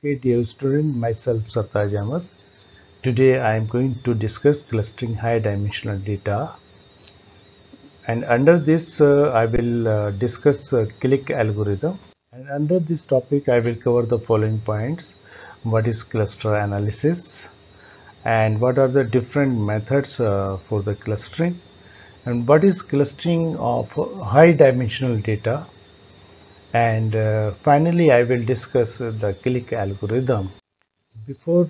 Okay, dear student, myself Sartaj Ahmed. Today I am going to discuss clustering high dimensional data, and under this I will discuss click algorithm. And under this topic I will cover the following points: what is cluster analysis, and what are the different methods for the clustering, and what is clustering of high dimensional data, and finally I will discuss the click algorithm. Before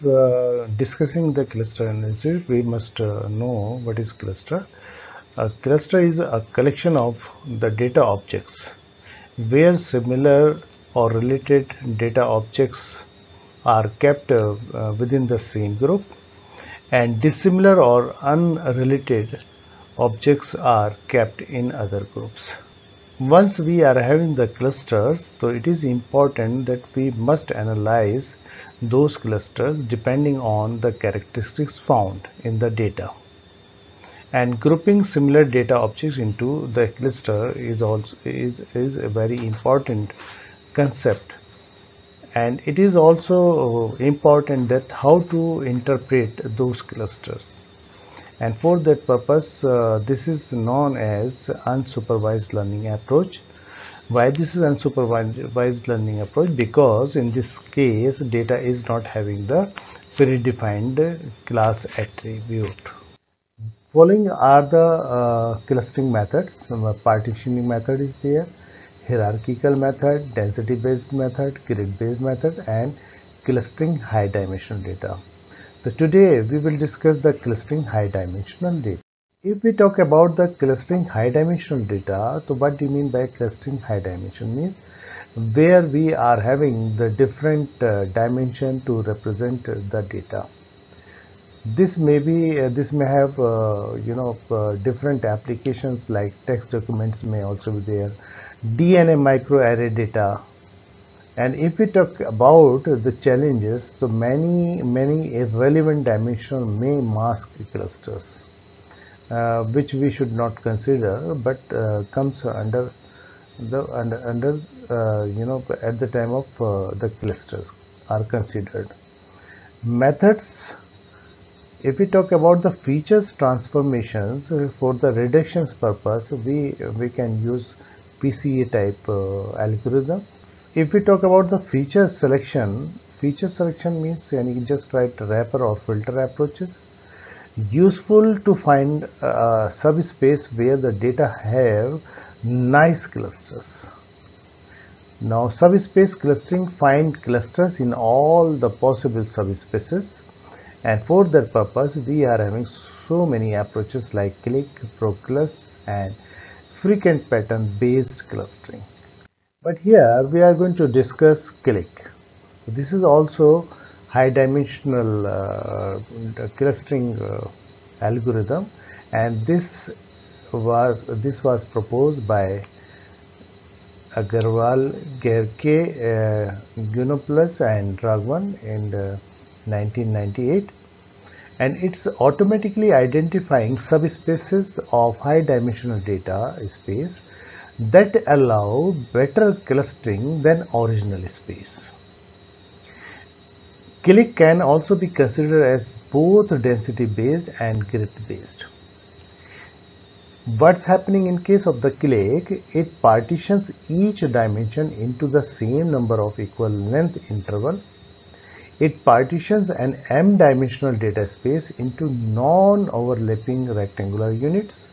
discussing the cluster analysis, we must know what is cluster. A cluster is a collection of the data objects where similar or related data objects are kept within the same group, and dissimilar or unrelated objects are kept in other groups. Once we are having the clusters, so it is important that we must analyze those clusters depending on the characteristics found in the data. And grouping similar data objects into the cluster is a very important concept. And it is also important that how to interpret those clusters. And for that purpose, this is known as unsupervised learning approach. Why this is unsupervised learning approach? Because in this case data is not having the predefined class attribute. Following are the clustering methods. Partitioning method is there, hierarchical method, density based method, grid based method, and clustering high dimensional data. So today we will discuss the clustering high dimensional data. If we talk about the clustering high dimensional data, so what do you mean by clustering high dimension? Means where we are having the different dimension to represent the data. This may have different applications, like text documents may also be there, DNA microarray data. And if we talk about the challenges, so many irrelevant dimensional may mask clusters, which we should not consider, but comes under at the time of the clusters are considered. Methods. If we talk about the features transformations, for the reductions purpose, we can use PCA type algorithm. If we talk about the feature selection means you can just write wrapper or filter approaches. Useful to find subspace where the data have nice clusters. Now subspace clustering find clusters in all the possible subspaces, and for that purpose we are having so many approaches like click, proclus, and frequent pattern based clustering. But here we are going to discuss click. This is also high dimensional clustering algorithm, and this was proposed by Agarwal, Gerke, Gunopoulos, and Raghavan in 1998, and it's automatically identifying subspaces of high dimensional data space that allow better clustering than original space. Click can also be considered as both density based and grid based. What's happening in case of the click? It partitions each dimension into the same number of equal length interval. It partitions an m-dimensional data space into non-overlapping rectangular units.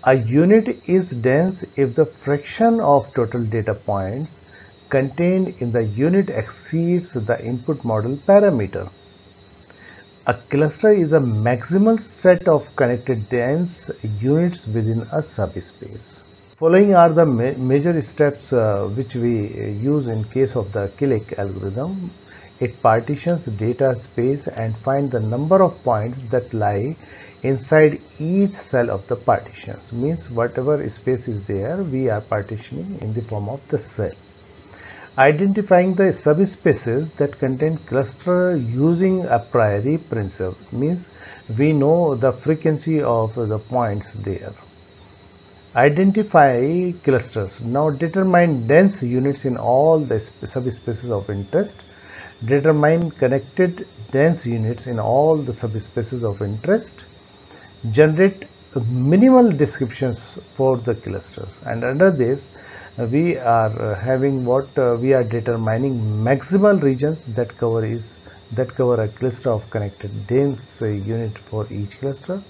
A unit is dense if the fraction of total data points contained in the unit exceeds the input model parameter. A cluster is a maximal set of connected dense units within a subspace. Following are the major steps which we use in case of the click algorithm. It partitions data space and finds the number of points that lie inside each cell of the partitions. Means whatever space is there, we are partitioning in the form of the cell. Identifying the subspaces that contain cluster using a priori principle, means we know the frequency of the points there. Identify clusters. Now determine dense units in all the subspaces of interest. determine connected dense units in all the subspaces of interest, generate minimal descriptions for the clusters, and under this we are having what we are determining maximal regions that cover a cluster of connected dense unit for each cluster.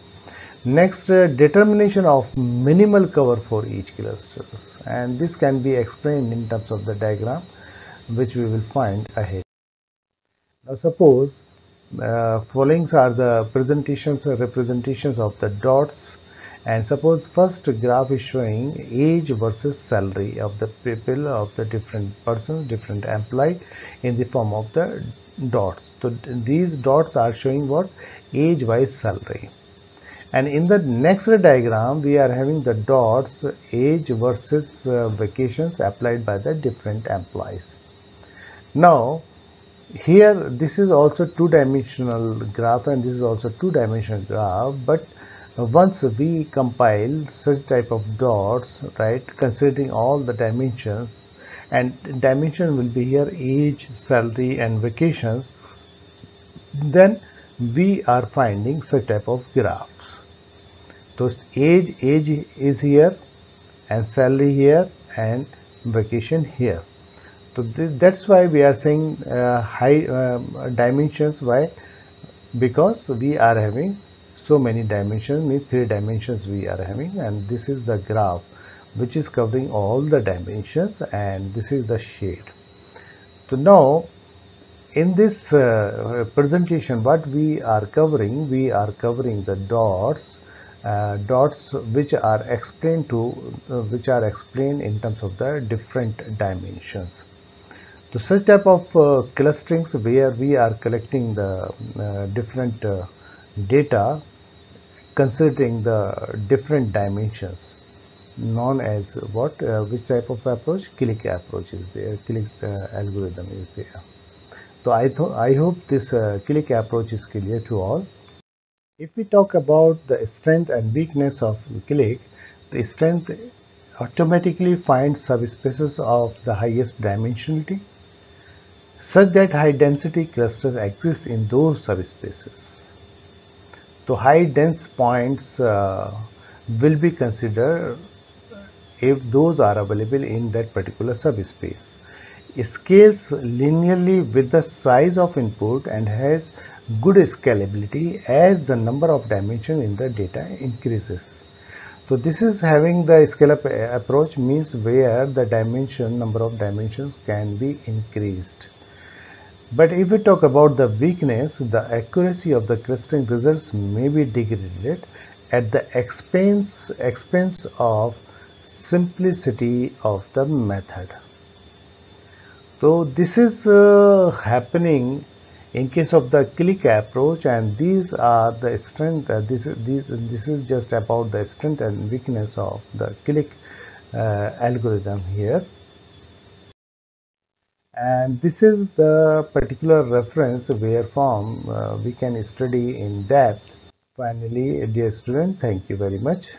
Next, determination of minimal cover for each clusters, and this can be explained in terms of the diagram which we will find ahead. Now suppose followings are the presentations or representations of the dots, and suppose first graph is showing age versus salary of the people, of the different persons, different employee, in the form of the dots. So these dots are showing what? Age wise salary. And in the next diagram we are having the dots age versus vacations applied by the different employees. Now here this is also two-dimensional graph and this is also two-dimensional graph, but once we compile such type of dots, right, considering all the dimensions, and dimension will be here age, salary and vacations, then we are finding such type of graphs. So age is here and salary here and vacation here. So that's why we are saying high dimensions. Why? Because we are having so many dimensions, means 3 dimensions we are having, and this is the graph which is covering all the dimensions, and this is the shade. So now in this presentation what we are covering the dots, dots which are explained in terms of the different dimensions. So such type of clusterings where we are collecting the different data considering the different dimensions, known as what, which type of approach? Click approach is there, click algorithm is there. So I hope this click approach is clear to all. If we talk about the strength and weakness of click, the strength automatically finds subspaces of the highest dimensionality such that high density clusters exist in those subspaces. So high dense points will be considered if those are available in that particular subspace. It scales linearly with the size of input and has good scalability as the number of dimensions in the data increases. So this is having the scale up approach, means where the number of dimensions can be increased. But if we talk about the weakness, the accuracy of the clustering results may be degraded at the expense of simplicity of the method. So this is happening in case of the click approach, and these are the strength. This is just about the strength and weakness of the click algorithm here. And this is the particular reference where from we can study in depth. Finally, dear student, thank you very much.